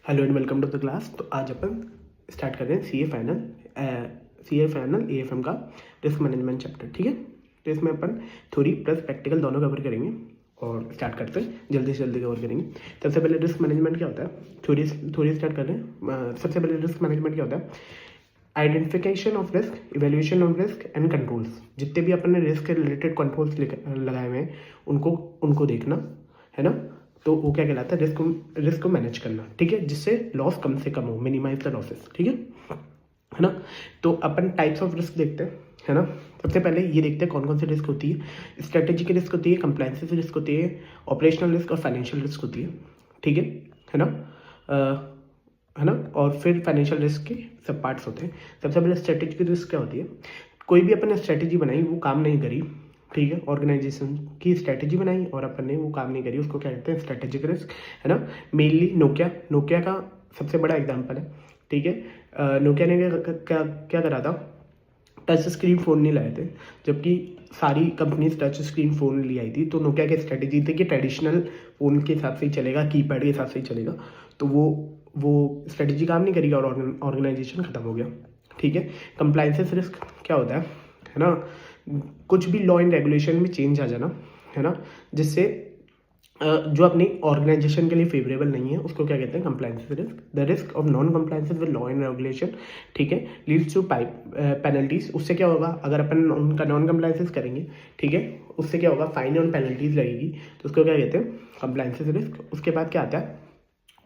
Hello and welcome to the class. तो आज अपन स्टार्ट कर रहे हैं सी ए फाइनल AFM का रिस्क मैनेजमेंट चैप्टर। ठीक है, तो इसमें अपन थ्योरी प्लस प्रैक्टिकल दोनों कवर करेंगे और स्टार्ट करते हैं, जल्दी से जल्दी कवर करेंगे। सबसे पहले रिस्क मैनेजमेंट क्या होता है, थ्योरी स्टार्ट कर रहे हैं। सबसे पहले रिस्क मैनेजमेंट क्या होता है, identification of risk, evaluation of risk and controls. जितने भी अपन ने रिस्क के रिलेटेड कंट्रोल्स लगाए हुए हैं उनको देखना है ना। तो वो क्या कहलाता है, रिस्क को मैनेज करना। ठीक है, जिससे लॉस कम से कम हो, मिनिमाइज द लॉसेस। ठीक है ना। तो अपन टाइप्स ऑफ रिस्क देखते हैं, है ना। सबसे पहले ये देखते हैं कौन कौन सी रिस्क होती है। स्ट्रेटेजी की रिस्क होती है, कंप्लायंस की रिस्क होती है, ऑपरेशनल रिस्क और फाइनेंशियल रिस्क होती है। ठीक है ना। है ना। और फिर फाइनेंशियल रिस्क के सब पार्ट्स होते हैं। सबसे पहले स्ट्रेटेजी की रिस्क क्या होती है, कोई भी अपन ने स्ट्रेटेजी बनाई, वो काम नहीं करी। ठीक है, ऑर्गेनाइजेशन की स्ट्रेटेजी बनाई और अपन ने वो काम नहीं करी, उसको क्या कहते हैं, स्ट्रेटेजिक रिस्क। है ना। मेनली नोकिया का सबसे बड़ा एग्जाम्पल है। ठीक है, नोकिया ने क्या करा था, टच स्क्रीन फ़ोन नहीं लाए थे, जबकि सारी कंपनीज टच स्क्रीन फ़ोन ले आई थी। तो नोकिया की स्ट्रेटेजी थी कि ट्रेडिशनल फ़ोन के हिसाब से ही चलेगा, कीपैड के हिसाब से ही चलेगा। तो वो स्ट्रेटेजी काम नहीं करेगी और ऑर्गेनाइजेशन ख़त्म हो गया। ठीक है। कंप्लायंसेस रिस्क क्या होता है ना, कुछ भी लॉ एंड रेगुलेशन में चेंज आ जाना, है ना, जिससे जो अपनी ऑर्गेनाइजेशन के लिए फेवरेबल नहीं है, उसको क्या कहते हैं, compliance risk. The risk of non compliances with law and regulation, ठीक है, लीड्स टू पेनल्टीज। उससे क्या होगा, अगर अपन उनका नॉन कंप्लायंसेस करेंगे, ठीक है, उससे क्या होगा, फाइन और पेनल्टीज लगेगी। तो उसको क्या कहते हैं, कंप्लायंसेस रिस्क। उसके बाद क्या आता है,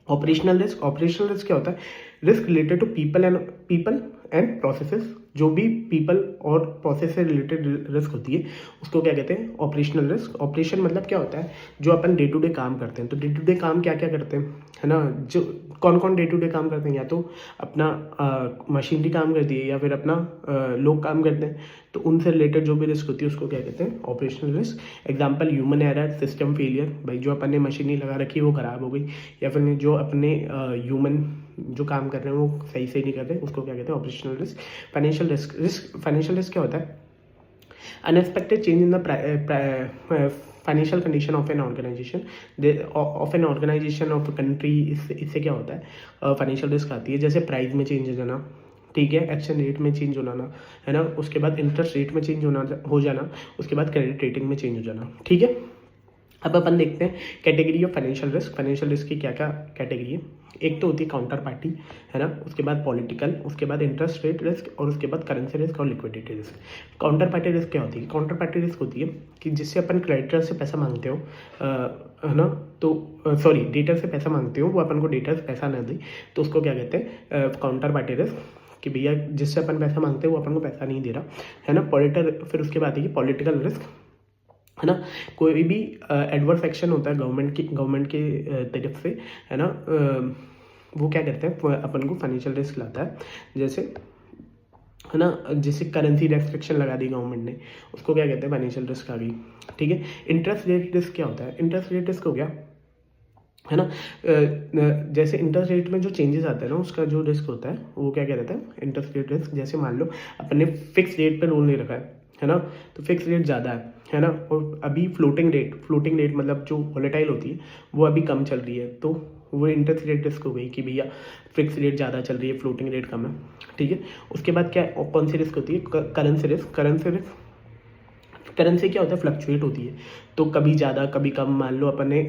ऑपरेशनल रिस्क। ऑपरेशनल रिस्क क्या होता है, risk related to people and processes. जो भी पीपल और प्रोसेस से रिलेटेड रिस्क होती है, उसको क्या कहते हैं, ऑपरेशनल रिस्क। ऑपरेशन मतलब क्या होता है, जो अपन डे टू डे काम करते हैं। तो डे टू डे काम क्या क्या करते हैं, है ना, जो कौन कौन डे टू डे काम करते हैं, या तो अपना मशीनरी काम करती है या फिर अपना लोग काम करते हैं। तो उनसे रिलेटेड जो भी रिस्क होती है, उसको क्या कहते हैं, operational risk. Example, human error, system failure. भाई जो अपन ने मशीनरी लगा रखी है वो ख़राब हो गई, या फिर जो अपने ह्यूमन जो काम कर रहे हैं वो सही से नहीं कर रहे, उसको क्या कहते हैं, ऑपरेशनल रिस्क। फाइनेंशियल रिस्क क्या होता है, unexpected change in the financial condition of an organisation of country. इससे क्या होता है, फाइनेंशियल रिस्क आती है। जैसे प्राइस में चेंज हो जाना, ठीक है, एक्सचेंज रेट में चेंज होना, है ना, उसके बाद इंटरेस्ट रेट में चेंज हो जाना, उसके बाद क्रेडिट रेटिंग में चेंज हो जाना। ठीक है। अब अपन देखते हैं category of financial risk. Financial risk की क्या क्या कैटेगरी है। एक तो होती है काउंटर पार्टी, है ना, उसके बाद पॉलिटिकल, उसके बाद इंटरेस्ट रेट रिस्क और उसके बाद करेंसी रिस्क और liquidity risk. Counter party risk क्या होती है, काउंटर पार्टी रिस्क होती है कि जिससे अपन क्रेडिटर से पैसा मांगते हो, है ना, तो सॉरी डेटर से पैसा मांगते हो, वो अपन को डेटर पैसा ना दे, तो उसको क्या कहते हैं, काउंटर पार्टी रिस्क। कि भैया जिससे अपन पैसा मांगते हैं वो अपन को पैसा नहीं दे रहा, है ना। फिर उसके बाद है पॉलिटिकल रिस्क, है ना। कोई भी एडवर्स एक्शन होता है गवर्नमेंट के तरफ से, है ना, वो क्या करते हैं, अपन को फाइनेंशियल रिस्क लाता है। जैसे, है ना, जैसे करेंसी रेस्ट्रिक्शन लगा दी गवर्नमेंट ने, उसको क्या कहते हैं, फाइनेंशियल रिस्क आ गई। ठीक है। इंटरेस्ट रेट रिस्क क्या होता है, इंटरेस्ट रेट रिस्क हो गया, है ना। जैसे इंटरेस्ट रेट में जो चेंजेस आते हैं ना, उसका जो रिस्क होता है वो क्या कहता है, इंटरेस्ट रेट रिस्क। जैसे मान लो अपन ने फिक्स रेट पे लोन ले रखा है ना, तो फिक्स रेट ज़्यादा है ना, और अभी फ्लोटिंग रेट मतलब जो वॉलेटाइल होती है वो अभी कम चल रही है, तो वो इंटरेस्ट रेट रिस्क हो गई कि भैया फिक्स रेट ज़्यादा चल रही है, फ्लोटिंग रेट कम है। ठीक है। उसके बाद क्या, कौन सी रिस्क होती है, करेंसी रिस्क। करेंसी क्या होता है, फ्लक्चुएट होती है, तो कभी ज़्यादा कभी कम। मान लो अपन ने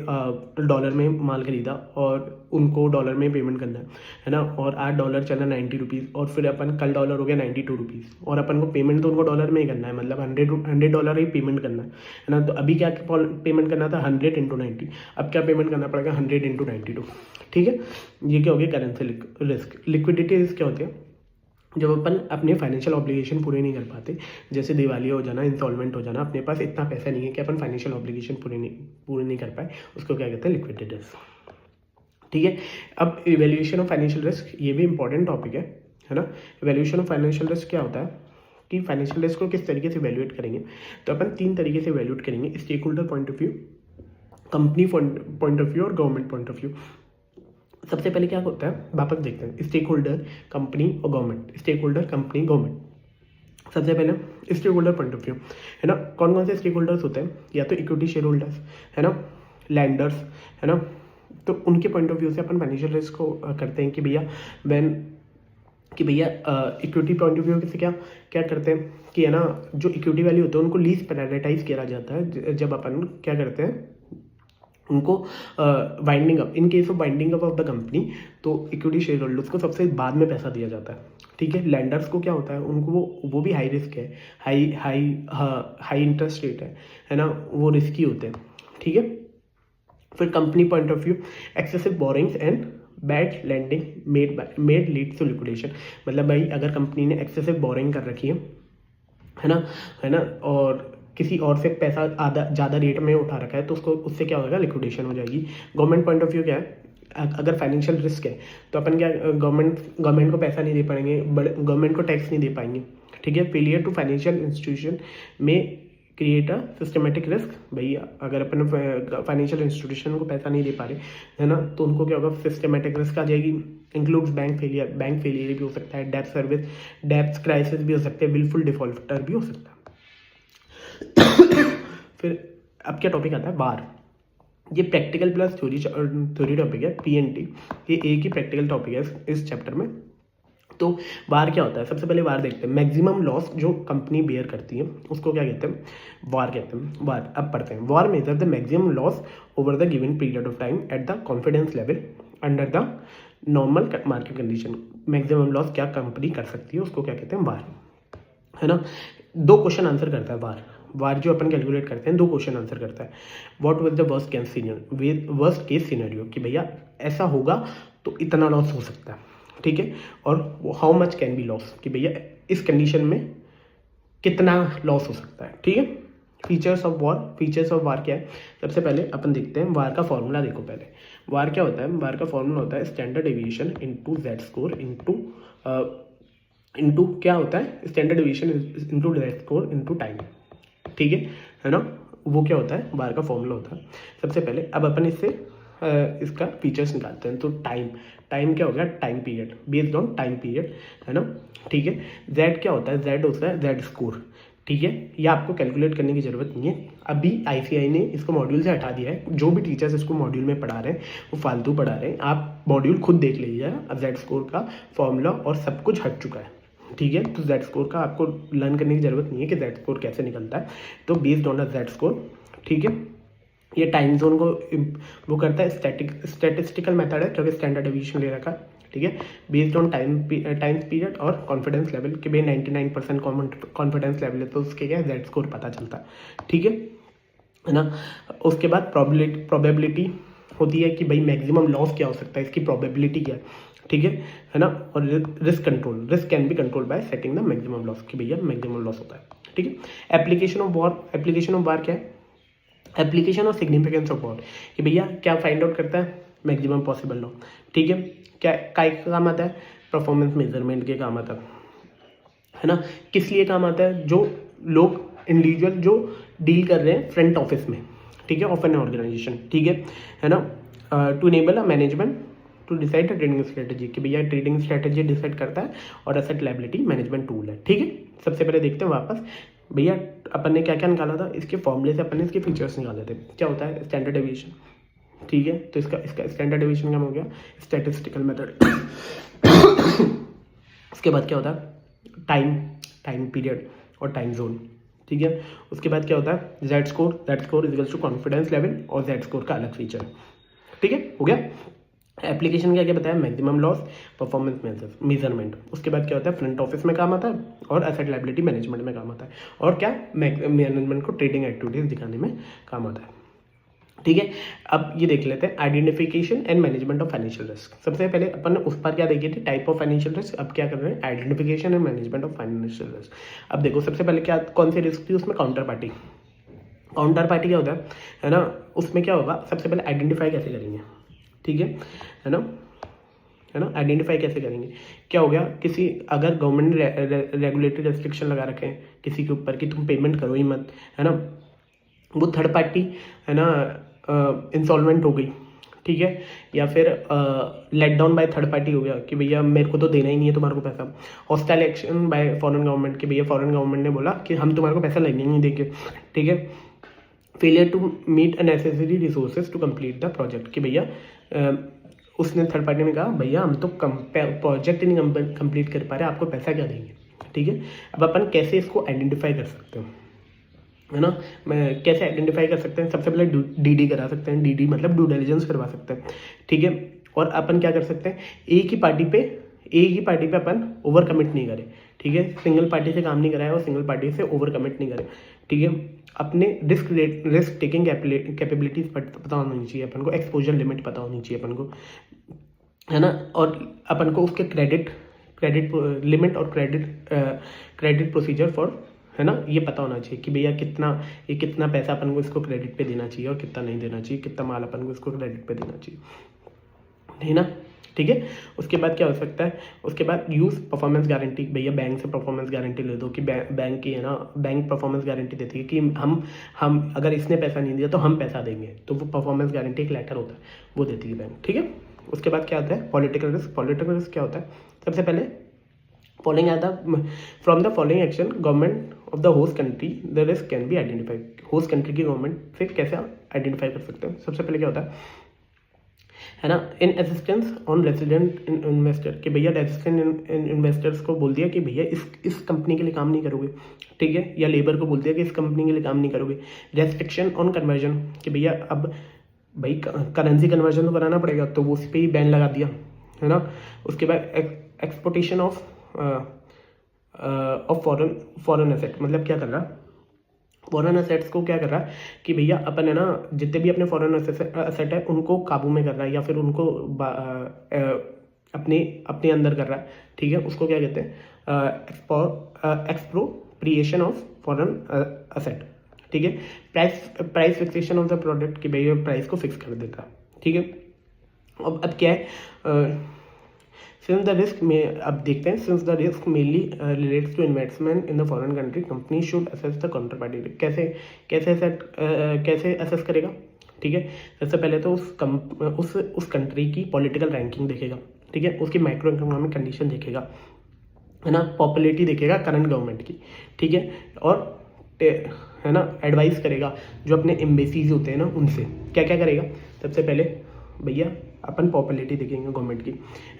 डॉलर में माल खरीदा और उनको डॉलर में पेमेंट करना है ना, और आज डॉलर चला 90 रुपीज़, और फिर अपन कल डॉलर हो गया 92 रुपीज़, और अपन को पेमेंट तो उनको डॉलर में ही करना है, मतलब 100 डॉलर ही पेमेंट करना है ना। तो अभी क्या पेमेंट करना था, 100 × 90, अब क्या पेमेंट करना पड़ेगा, 100 × 92। ठीक है। ये क्या हो गया, करेंसी रिस्क। लिक्विडिटी रिस्क क्या होती है, जब अपन अपने फाइनेंशियल ऑब्लिगेशन पूरे नहीं कर पाते, जैसे दिवालिया हो जाना, इंसॉल्वेंट हो जाना, अपने पास इतना पैसा नहीं है कि अपन फाइनेंशियल ऑब्लिगेशन पूरे नहीं कर पाए, उसको क्या कहते हैं, लिक्विडिटी रिस्क। ठीक है। अब इवेल्यूएशन ऑफ फाइनेंशियल रिस्क, ये भी इंपॉर्टेंट टॉपिक है ना। इवेल्यूएशन ऑफ फाइनेंशियल रिस्क क्या होता है कि फाइनेंशियल रिस्क को किस तरीके से वैल्यूएट करेंगे। तो अपन 3 तरीके से वैल्यूएट करेंगे, stakeholder point of view, company point of view और गवर्नमेंट पॉइंट ऑफ व्यू। सबसे पहले क्या होता है, वापस देखते हैं, स्टेक होल्डर, कंपनी और government. Stakeholder, company, government. सबसे पहले stakeholder point of view, है ना। कौन कौन से स्टेक होल्डर्स होते हैं, या तो इक्विटी शेयर होल्डर्स, है ना, लैंडर्स, है ना, तो उनके पॉइंट ऑफ व्यू से अपन फाइनेंशियल रिस्क को करते हैं कि भैया इक्विटी पॉइंट ऑफ व्यू से क्या क्या करते हैं कि है ना, जो इक्विटी वैल्यू होते हैं उनको लीज प्रायोरिटाइज किया जाता है जब अपन क्या करते हैं उनको winding up, in case of winding up of the company, तो इक्विटी शेयर होल्डर्स को सबसे बाद में पैसा दिया जाता है। ठीक है, लैंडर्स को क्या होता है, उनको वो भी हाई रिस्क है, हाई इंटरेस्ट रेट है ना, वो रिस्की होते हैं। ठीक है, फिर company point of view, excessive borrowings and bad lending may lead to liquidation. मतलब भाई अगर कंपनी ने एक्सेसिव बोरिंग कर रखी है ना, और किसी और से पैसा ज़्यादा रेट में उठा रखा है, तो उससे क्या होगा, लिक्विडेशन हो जाएगी। गवर्नमेंट पॉइंट ऑफ व्यू क्या है, अगर फाइनेंशियल रिस्क है तो अपन क्या गवर्नमेंट को पैसा नहीं दे पाएंगे, गवर्नमेंट को टैक्स नहीं दे पाएंगे। ठीक है, फेलियर टू फाइनेंशियल इंस्टीट्यूशन में क्रिएट अ सिस्टमेटिक रिस्क। भैया अगर अपन फाइनेंशियल इंस्टीट्यूशन को पैसा नहीं दे पा रहे है ना, तो उनको क्या होगा, सिस्टमेटिक रिस्क आ जाएगी। इंक्लूड्स बैंक फेलियर भी हो सकता है, डेब्ट क्राइसिस भी हो सकते हैं, विलफुल डिफॉल्टर भी हो सकता है। फिर अब क्या टॉपिक आता है, वार। ये प्रैक्टिकल प्लस थ्योरी टॉपिक है, PNT, ये एक ही प्रैक्टिकल टॉपिक है इस चैप्टर में। तो वार क्या होता है, सबसे पहले वार देखते हैं। मैक्सिमम लॉस जो कंपनी बेयर करती है उसको क्या कहते हैं, वार कहते हैं। वार अब पढ़ते हैं। VaR measure the maximum loss over the given period of time at the confidence level under the normal market condition. Maximum loss क्या कंपनी कर सकती है उसको क्या कहते हैं, वार, है ना। 2 क्वेश्चन आंसर करता है वार जो अपन कैलकुलेट करते हैं, 2 क्वेश्चन आंसर करता है। What was the worst case scenario, कि भैया ऐसा होगा तो इतना लॉस हो सकता है। ठीक है, और how much can be loss, कि भैया इस कंडीशन में कितना लॉस हो सकता है। ठीक है, फीचर्स ऑफ वार क्या है, सबसे पहले अपन देखते हैं वार का फॉर्मूला। देखो पहले वार क्या होता है, वार का फॉर्मूला होता है standard deviation into Z score into क्या होता है, standard deviation into Z score into time. ठीक है ना, वो क्या होता है, बार का फॉर्मूला होता है। सबसे पहले अब अपन इससे इसका फीचर्स निकालते हैं। तो टाइम क्या हो गया, time period, based on time period, है ना। ठीक है, जेड क्या होता है, जेड होता है जेड स्कोर। ठीक है, ये आपको कैलकुलेट करने की जरूरत नहीं है, अभी ICAI ने इसको मॉड्यूल से हटा दिया है। जो भी टीचर्स इसको मॉड्यूल में पढ़ा रहे हैं वो फालतू पढ़ा रहे हैं, आप मॉड्यूल खुद देख लीजिए। अब जेड स्कोर का फॉर्मूला और सब कुछ हट चुका है। ठीक है, तो जेड स्कोर का आपको लर्न करने की जरूरत नहीं है कि जेड स्कोर कैसे निकलता है। तो based on the Z score, ठीक है, ये टाइम जोन को वो करता है, स्टैटिस्टिकल मेथड है क्योंकि स्टैंडर्ड डेविएशन ले रखा है। ठीक है, बेस्ड ऑन टाइम पीरियड और कॉन्फिडेंस लेवल, कि भाई 99% कॉन्फिडेंस लेवल है तो उसके क्या जेड स्कोर पता चलता है। ठीक है ना। उसके बाद प्रोबेबिलिटी होती है कि भाई मैक्सिमम लॉस क्या हो सकता है, इसकी प्रोबेबिलिटी क्या है। ठीक है ना। और risk can be control by setting the maximum loss, कि भैया मैक्सिमम लॉस होता है। ठीक है, एप्लीकेशन ऑफ वार क्या है, एप्लीकेशन और सिग्निफिकेंस ऑफ वार, कि भैया क्या फाइंड आउट करता है, मैक्सिमम पॉसिबल लॉस। ठीक है, क्या काय का काम आता है, परफॉर्मेंस मेजरमेंट के काम आता है ना। किस लिए काम आता है, जो लोग इंडिविजुअल जो डील कर रहे हैं फ्रंट ऑफिस में, ठीक है, ऑफ एन ऑर्गेनाइजेशन। ठीक है ना। To enable a management to decide trading strategy, कि भैया ट्रेडिंग स्ट्रेटेजी डिसाइड करता है और एसेट लायबिलिटी मैनेजमेंट टूल है। ठीक है, सबसे पहले देखते हैं वापस भैया अपन ने क्या क्या निकाला था, इसके फॉर्मूले से अपन ने इसके फीचर्स निकाले थे। क्या होता है, स्टैंडर्ड डेविएशन। ठीक है, तो इसका स्टैंडर्ड डेविएशन क्या हो गया, स्टैटिस्टिकल मेथड। उसके बाद क्या होता है, टाइम पीरियड और टाइम जोन। ठीक है, उसके बाद क्या होता है, Z score equals to confidence level और जेड स्कोर का अलग फीचर। ठीक है, हो गया। एप्लीकेशन क्या क्या बताया, मैक्सिमम लॉस, परफॉर्मेंस मेजरमेंट। उसके बाद क्या होता है, फ्रंट ऑफिस में काम आता है और एसेट लायबिलिटी मैनेजमेंट में काम आता है, और क्या मैनेजमेंट को ट्रेडिंग एक्टिविटीज दिखाने में काम आता है। ठीक है, अब ये देख लेते हैं identification and management of financial risk. सबसे पहले अपन ने उस पर क्या देखी थी, टाइप ऑफ फाइनेंशियल रिस्क। अब क्या कर रहे हैं, identification and management of financial risk. अब देखो सबसे पहले क्या कौन सी रिस्क थी, उसमें काउंटर पार्टी क्या होता है ना। उसमें क्या होगा, सबसे पहले आइडेंटिफाई कैसे करेंगे। ठीक है ना, आइडेंटिफाई कैसे करेंगे, क्या हो गया, किसी अगर गवर्नमेंट ने रेगुलेटरी रेस्ट्रिक्शन लगा रखे हैं किसी के ऊपर कि तुम पेमेंट करो ही मत, है ना, वो थर्ड पार्टी है ना इंसॉल्वेंट हो गई। ठीक है, या फिर let down by third party हो गया कि भैया मेरे को तो देना ही नहीं है तुम्हारे को पैसा। Hostile action by foreign government, कि भैया फॉरेन गवर्नमेंट ने बोला कि हम तुम्हारे को पैसा लेंगे नहीं देंगे। ठीक है, failure to meet a necessary resources to complete the project, कि भैया उसने थर्ड पार्टी ने कहा भैया हम तो प्रोजेक्ट नहीं कंप्लीट कर पा रहे, आपको पैसा क्या देंगे, ठीक है। अब अपन कैसे इसको आइडेंटिफाई कर सकते हैं, है ना, मैं कैसे आइडेंटिफाई कर सकते हैं, सबसे पहले डीडी करा सकते हैं, डीडी मतलब ड्यू डिलिजेंस करवा सकते हैं, ठीक है। और अपन क्या कर सकते हैं, एक ही पार्टी पे अपन ओवर कमिट नहीं करें, ठीक है, सिंगल पार्टी से काम नहीं कराए और सिंगल पार्टी से ओवर कमिट नहीं करें, ठीक है। अपने रिस्क टेकिंग कैपेबिलिटीज पता होनी चाहिए अपन को, एक्सपोजर लिमिट पता होनी चाहिए अपन को, है ना। और अपन को उसके क्रेडिट लिमिट और क्रेडिट प्रोसीजर फॉर, है ना, ये पता होना चाहिए कि भैया कितना पैसा अपन को इसको क्रेडिट पे देना चाहिए और कितना नहीं देना चाहिए, कितना माल अपन को इसको क्रेडिट पे देना चाहिए, है ना, ठीक है। उसके बाद क्या हो सकता है, उसके बाद यूज़ परफॉर्मेंस गारंटी, भैया बैंक से परफॉर्मेंस गारंटी ले दो कि बैंक की, है ना, बैंक परफॉर्मेंस गारंटी देती है कि हम अगर इसने पैसा नहीं दिया तो हम पैसा देंगे, तो वो परफॉर्मेंस गारंटी एक लेटर होता है, वो देती है बैंक, ठीक है। उसके बाद क्या होता है, पॉलिटिकल रिस्क क्या होता है, सबसे पहले फॉलोइंग आता from the following action government of the host country the risk can be identified, host country की गवर्नमेंट से कैसे आइडेंटिफाई कर सकते हैं। सबसे पहले क्या होता है ना, इन असिस्टेंस ऑन रेसिडेंट इन्वेस्टर, कि भैया रेसिडेंट इन्वेस्टर्स को बोल दिया कि भैया इस कंपनी के लिए काम नहीं करोगे, ठीक है, या लेबर को बोल दिया कि इस कंपनी के लिए काम नहीं करोगे। रेस्ट्रिक्शन ऑन कन्वर्जन, कि भैया अब भाई करेंसी कन्वर्जन तो कराना पड़ेगा, तो वो उस पर ही बैन लगा दिया, है ना। उसके बाद एक्सपोर्टेशन ऑफ फॉरेन एसेट, मतलब क्या कर रहा, फॉरेन एसेट्स को क्या कर रहा है कि भैया अपन, है ना, जितने भी अपने फॉरेन एसेट है उनको काबू में कर रहा है या फिर उनको अपने अंदर कर रहा है, ठीक है। उसको क्या कहते हैं, एक्सप्रोप्रिएशन ऑफ फॉरेन एसेट, ठीक है। Price fixation of the product, कि भैया प्राइस को फिक्स कर देता है, ठीक है। अब क्या है, सिंस द रिस्क में, अब देखते हैं, since the risk mainly relates to investment in the foreign country, company should assess the counter party. कैसे असेस करेगा, ठीक है। सबसे पहले तो उस कंट्री की पॉलिटिकल रैंकिंग देखेगा, ठीक है, उसकी माइक्रो इकोनॉमिक कंडीशन देखेगा, है ना, पॉपुलैरिटी देखेगा करंट गवर्नमेंट की, ठीक है। और है ना, एडवाइस करेगा जो अपने एम्बेसीज होते हैं ना उनसे, क्या क्या करेगा। सबसे पहले भैया अपन पॉपुलैरिटी देखेंगे गवर्नमेंट की,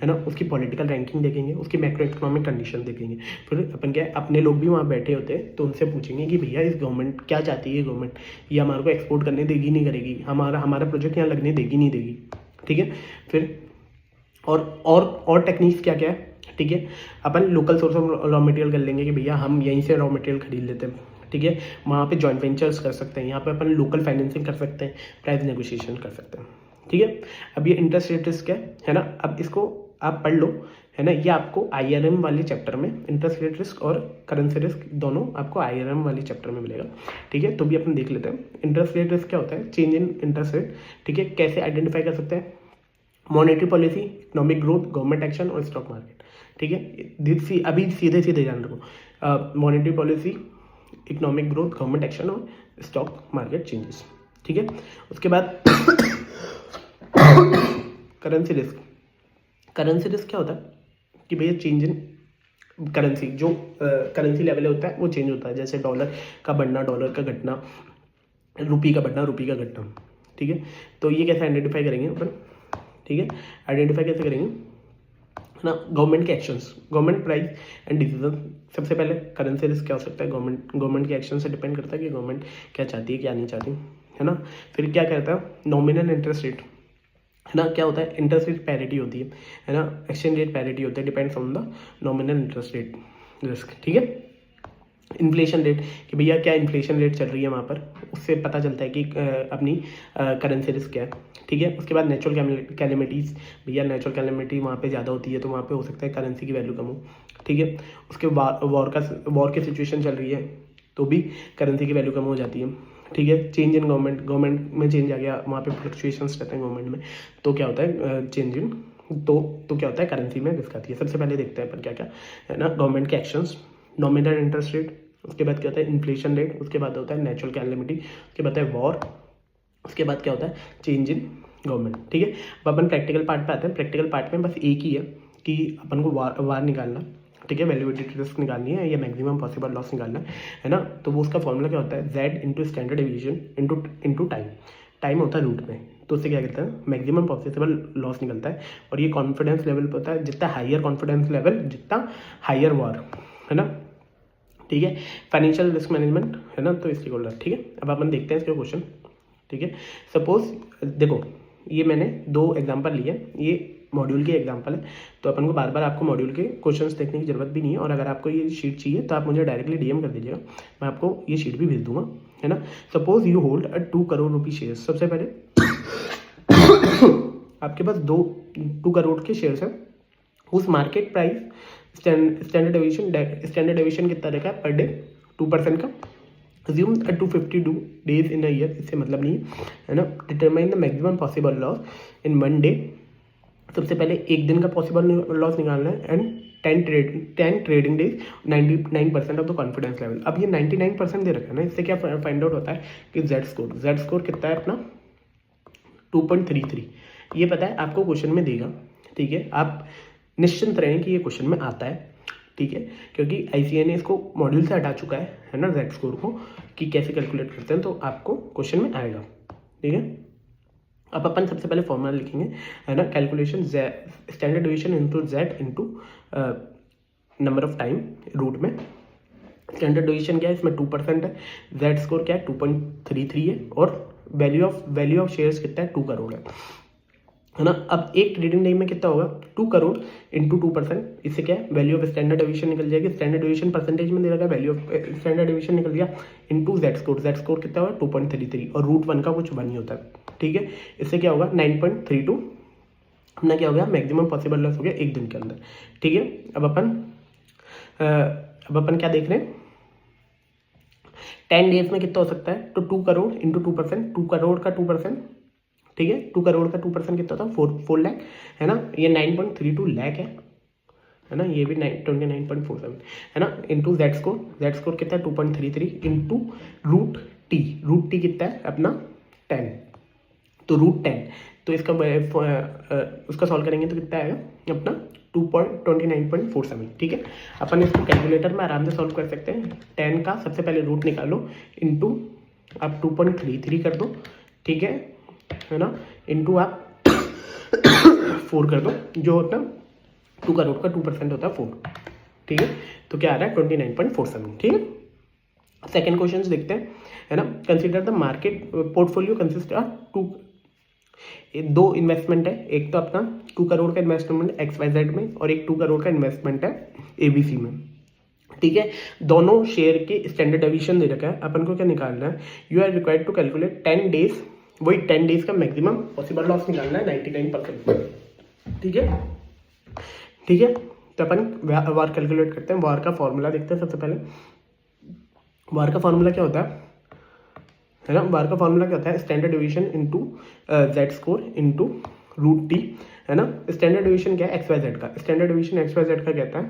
है ना, उसकी पॉलिटिकल रैंकिंग देखेंगे, उसकी मैक्रो इकोनॉमिक कंडीशन देखेंगे। फिर अपन क्या है, अपने लोग भी वहाँ बैठे होते हैं तो उनसे पूछेंगे कि भैया इस गवर्नमेंट क्या चाहती है, गवर्नमेंट ये हमारे को एक्सपोर्ट करने देगी नहीं करेगी, हमारा प्रोजेक्ट यहाँ लगने देगी नहीं देगी, ठीक है। फिर और टेक्निक्स क्या क्या है, ठीक है। अपन local source of raw material कर लेंगे कि भैया हम यहीं से रॉ मटेरियल खरीद लेते हैं, ठीक है। वहाँ पे जॉइंट वेंचर्स कर सकते हैं, यहाँ पे अपन लोकल फाइनेंसिंग कर सकते हैं, प्राइस नेगोशिएशन कर सकते हैं, ठीक है। अब ये इंटरेस्ट रेट रिस्क है ना, अब इसको आप पढ़ लो, है ना, ये आपको IRM वाले चैप्टर में इंटरेस्ट रेट रिस्क और करेंसी रिस्क दोनों आपको IRM वाले चैप्टर में मिलेगा, ठीक है। तो भी अपन देख लेते हैं इंटरेस्ट रेट रिस्क क्या होता है, चेंज इन इंटरेस्ट रेट, ठीक है, कैसे आइडेंटिफाई कर सकते हैं, monetary policy, economic growth, government action और स्टॉक मार्केट, ठीक है। अभी सीधे जान रखो, monetary policy, economic growth, government action और स्टॉक मार्केट चेंजेस, ठीक है। उसके बाद करेंसी रिस्क क्या होता है कि भैया चेंज इन करेंसी, जो करेंसी लेवल होता है वो चेंज होता है, जैसे डॉलर का बढ़ना, डॉलर का घटना, रुपी का बढ़ना, रुपी का घटना, ठीक है। तो ये कैसे आइडेंटिफाई करेंगे अपन, ठीक है, आइडेंटिफाई कैसे करेंगे, है ना। गवर्नमेंट के actions, government price and decision, सबसे पहले करेंसी रिस्क क्या हो सकता है, गवर्नमेंट के एक्शन से डिपेंड करता है कि गवर्नमेंट क्या चाहती है क्या नहीं चाहती, है ना। फिर क्या कहता है, नॉमिनल इंटरेस्ट रेट, है ना, क्या होता है, इंटरेस्ट रेट पैरिटी होती है ना, एक्सचेंज रेट पैरिटी होता है, depends on the nominal interest rate risk, ठीक है। इन्फ्लेशन रेट, कि भैया क्या इन्फ्लेशन रेट चल रही है वहाँ पर, उससे पता चलता है कि अपनी करेंसी रिस्क क्या है, ठीक है। उसके बाद नेचुरल कैलेमिटीज़, भैया नेचुरल कैलेमिटी वहाँ पे ज़्यादा होती है तो वहाँ पे हो सकता है करेंसी की वैल्यू कम हो, ठीक है। उसके वॉर की सिचुएशन चल रही है तो भी करेंसी की वैल्यू कम हो जाती है, ठीक है। चेंज इन गवर्नमेंट में चेंज आ गया, वहाँ पे फ्लक्चुएशंस रहते हैं गवर्नमेंट में, तो क्या होता है चेंज इन, तो क्या होता है करेंसी में रिस्क आती है। सबसे पहले देखते हैं अपन क्या क्या, है ना, गवर्नमेंट के एक्शंस, नॉमिनल इंटरेस्ट रेट, उसके बाद क्या होता है इन्फ्लेशन रेट, उसके बाद होता है नेचुरल कैलेमिटी, उसके बाद है वॉर, उसके बाद क्या होता है चेंज इन गवर्नमेंट, ठीक है। अब अपन प्रैक्टिकल पार्ट पे आते हैं। प्रैक्टिकल पार्ट में बस एक ही है कि अपन को वार निकालना, ठीक है, वैल्यूएटेड रिस्क निकालनी है या मैक्सिमम पॉसिबल लॉस निकालना है ना। तो वो उसका फॉर्मूला क्या होता है, Z into standard deviation into time, time होता है रूट में, तो उससे क्या कहते हैं मैक्सिमम पॉसिबल लॉस निकलता है। और ये कॉन्फिडेंस लेवल पे होता है, जितना हायर कॉन्फिडेंस लेवल जितना हायर वॉर, है ना, ठीक है। फाइनेंशियल रिस्क मैनेजमेंट, है ना, तो इसके बोल, ठीक है। अब अपन देखते हैं इसके क्वेश्चन, ठीक है। सपोज देखो ये मैंने 2 एग्जांपल लिए, ये मॉड्यूल के एग्जांपल है, तो अपन को बार बार आपको मॉड्यूल के क्वेश्चंस देखने की जरूरत भी नहीं है। और अगर आपको ये शीट चाहिए तो आप मुझे डायरेक्टली डीएम कर दीजिएगा, मैं आपको ये शीट भी भेज दूंगा, है ना। Suppose you hold a 2 crore rupee share. सबसे पहले आपके पास 2 करोड़ के शेयर्स हैं, उस मार्केट प्राइस स्टैंडर्ड डेविएशन कितना देखा है पर डे 2% का। Assume a 252 days in a year, इससे मतलब नहीं है ना। Determine the maximum possible loss in 1 day. सबसे पहले एक दिन का पॉसिबल लॉस निकालना है and 10 trading days 99% of the confidence level. अब ये 99% दे रखा है ना, इससे क्या फाइंड आउट होता है कि जेड स्कोर कितना है अपना 2.33। ये पता है आपको क्वेश्चन में देगा, ठीक है। आप निश्चिंत रहें कि ये क्वेश्चन में आता है, ठीक है, क्योंकि ICAI ने इसको मॉड्यूल से हटा चुका है ना, जेड स्कोर को, कि कैसे कैलकुलेट करते हैं, तो आपको क्वेश्चन में आएगा, ठीक है। अब अपन सबसे पहले फॉर्मूला लिखेंगे, है ना, calculation standard deviation into Z into number of time root में। स्टैंडर्ड डेविएशन क्या है, इसमें 2% है, जेड स्कोर क्या है 2.33 है, और वैल्यू ऑफ शेयर्स कितना है 2 करोड़ है ना। अब एक ट्रेडिंग डे में कितना होगा 2 करोड़ इंटू 2%, इससे क्या है वैल्यू ऑफ स्टैंडर्ड डेविएशन निकल जाएगी। स्टैंडर्ड डेविएशन परसेंटेज में दे रखा है, वैल्यू ऑफ स्टैंडर्ड डेविएशन निकल गया इंटू जेड स्कोर कितना होगा 2.33, और रूट 1 का कुछ 1 ही होता है, ठीक है। इससे क्या होगा 9.32 अपना क्या हो गया मैक्सिमम पॉसिबल लॉस हो गया एक दिन के अंदर, ठीक है। अब अपन क्या देख रहे हैं 10 डेज में कितना हो सकता है, तो 2 करोड़ इंटू 2%, 2 करोड़ का 2%, ठीक है। 2 करोड़ का 2% कितना था 4 लाख, है ना। ये 9.32 लाख है ना, ये भी 29.47 है ना, इंटू जेड स्कोर कितना है 2.33 इंटू रूट टी कितना है अपना 10, तो रूट 10, तो इसका उसका सॉल्व करेंगे तो कितना आएगा अपना 29.47, ठीक है। अपन इसको कैलकुलेटर में आराम से सॉल्व कर सकते हैं। 10 का सबसे पहले रूट निकालो इंटू आप 2.33 कर दो, ठीक है ना, इंटू आप 4 कर दो, जो होता है 2 करोड़ का 2% होता है 4, ठीक है। तो क्या आ रहा है 29.47, ठीक है। सेकेंड क्वेश्चन देखते हैं, है ना। Consider the market portfolio consist of 2 investment है, एक तो अपना 2 करोड़ का इन्वेस्टमेंट XYZ में, और एक 2 करोड़ का इन्वेस्टमेंट है ABC में, ठीक है। दोनों शेयर के स्टैंडर्ड डेविएशन दे रखा है, अपन को क्या निकालना है, you are required to calculate 10 days, वही 10 डेज का मैक्सिमम पॉसिबल लॉस निकालना है 99%, ठीक है। तो अपन वार कैलकुलेट करते हैं। वार का फॉर्मूला देखते हैं सबसे पहले। वार का फॉर्मूला क्या होता है ना, वार का फॉर्मूला क्या होता है standard deviation into Z score into root T, है ना। स्टैंडर्ड डेविएशन क्या है XYZ का, स्टैंडर्ड डेविएशन XYZ का कहता है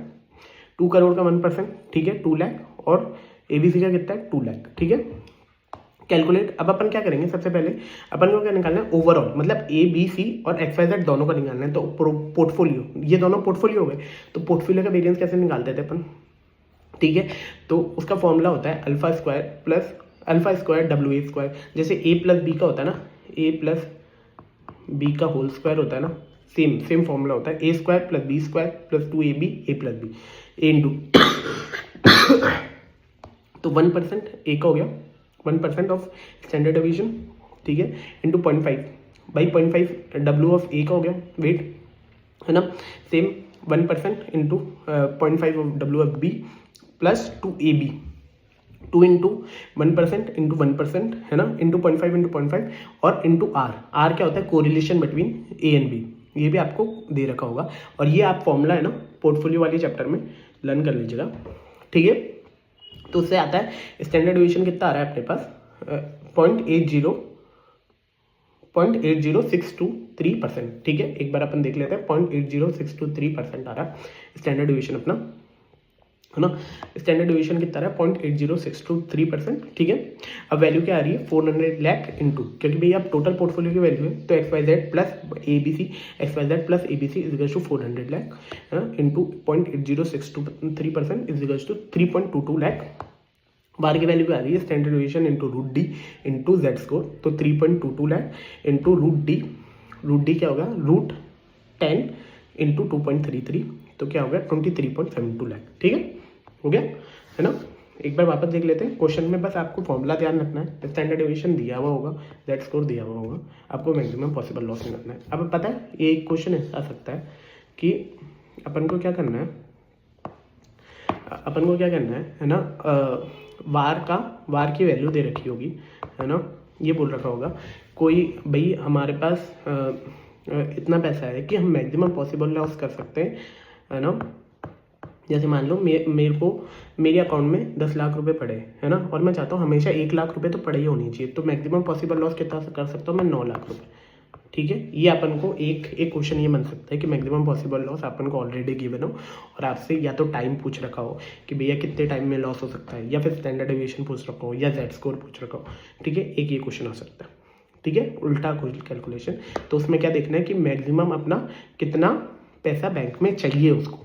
2 करोड़ का 1%, ठीक है 2 लाख, और ABC का कितना है 2 लाख, ठीक है। कैलकुलेट, अब अपन क्या करेंगे सबसे पहले अपन को क्या निकालना है ओवरऑल, मतलब ABC और XYZ दोनों का निकालना है। तो पोर्टफोलियो, ये दोनों पोर्टफोलियो हो गए, तो पोर्टफोलियो का वेरिएंस कैसे निकालते थे अपन, ठीक है। तो उसका फॉर्मूला होता है अल्फा स्क्वायर WA², जैसे A+B का होता है ना, A+B का होल स्क्वायर होता है ना, सेम फॉर्मूला होता है A² + B² + 2AB A+B A into तो 1% A का हो गया 1% ऑफ स्टैंडर्ड डेविएशन, ठीक है, into 0.5 by 0.5 W of A का हो गया वेट, है ना। Same 1% into 0.5 of W of B plus 2AB, 2 into 1% into 1%, है ना, इंटू 0.5 इंटू 0.5, और इंटू R क्या होता है correlation between A and B, ये भी आपको दे रखा होगा। और ये आप फॉर्मूला है ना पोर्टफोलियो वाले चैप्टर में लर्न कर लीजिएगा, ठीक है। तो उससे आता है स्टैंडर्ड डेविएशन कितना आ रहा है अपने पास 0.80623%, ठीक है। एक बार अपन देख लेते हैं 0.80623% आ रहा है स्टैंडर्ड डेविएशन अपना, है ना। स्टैंडर्ड डेविएशन कितना आ रहा है 0.80623%, ठीक है। अब वैल्यू क्या आ रही है 400 लाख इंटू, क्योंकि भैया अब टोटल पोर्टफोलियो की वैल्यू है, तो XYZ plus ABC XYZ plus ABC is to 400 lakh into 0.80623% is to 3.22 lakh, bar की वैल्यू आ रही है standard division into root D into Z score, तो 3.22 लाख इंटू रूट डी क्या होगा √10 इंटू 2.33, तो क्या होगा 23.72 लाख। ठीक है, हो गया है ना। एक बार वापस देख लेते हैं क्वेश्चन में, बस आपको फॉर्मूला ध्यान रखना है, स्टैंडर्ड डिवीजन दिया हुआ होगा, जेड स्कोर दिया हुआ होगा, आपको मैक्सिमम पॉसिबल लॉस निकालना है। अब पता है ये एक क्वेश्चन आ सकता है कि अपन को क्या करना है ना, वार की वैल्यू दे रखी होगी है ना, ये बोल रखा होगा कोई भाई हमारे पास इतना पैसा है कि हम मैक्सिमम पॉसिबल लॉस कर सकते हैं है ना। जैसे मान लो मेरे अकाउंट में 10 लाख रुपए पड़े है ना, और मैं चाहता हूँ हमेशा 1 लाख रुपए तो पड़े ही होनी चाहिए, तो मैक्सिमम पॉसिबल लॉस कितना कर सकता हूँ मैं 9 लाख रुपए। ठीक है, ये अपन को एक क्वेश्चन ये बन सकता है कि मैक्सिमम पॉसिबल लॉस अपन को ऑलरेडी गिवन हो और आपसे या तो टाइम पूछ रखा हो कि भैया कितने टाइम में लॉस हो सकता है, या फिर स्टैंडर्ड डेविएशन पूछ रखा हो, या जेड स्कोर पूछ रखा हो। ठीक है, एक ये क्वेश्चन हो सकता है। ठीक है, उल्टा कैलकुलेशन, तो उसमें क्या देखना है कि मैक्सिमम अपना कितना पैसा बैंक में चाहिए उसको।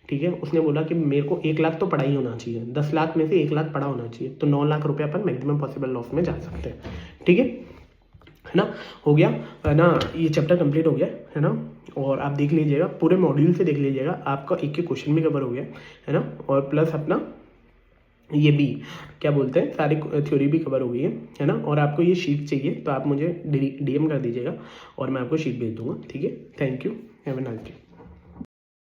ठीक है, उसने बोला कि मेरे को 1 लाख तो पड़ा ही होना चाहिए, 10 लाख में से 1 लाख पड़ा होना चाहिए, तो 9 लाख रुपये अपन मैक्सिमम पॉसिबल लॉस में जा सकते हैं। ठीक है ना, हो गया है ना, ये चैप्टर कंप्लीट हो गया है ना। और आप देख लीजिएगा पूरे मॉड्यूल से देख लीजिएगा, आपका एक क्वेश्चन भी कवर हो गया है ना, और प्लस अपना ये भी क्या बोलते हैं सारी थ्योरी भी कवर हो गई है ना। और आपको ये शीट चाहिए तो आप मुझे DM कर दीजिएगा और मैं आपको शीट भेज दूंगा। ठीक है, thank you, have a nice day.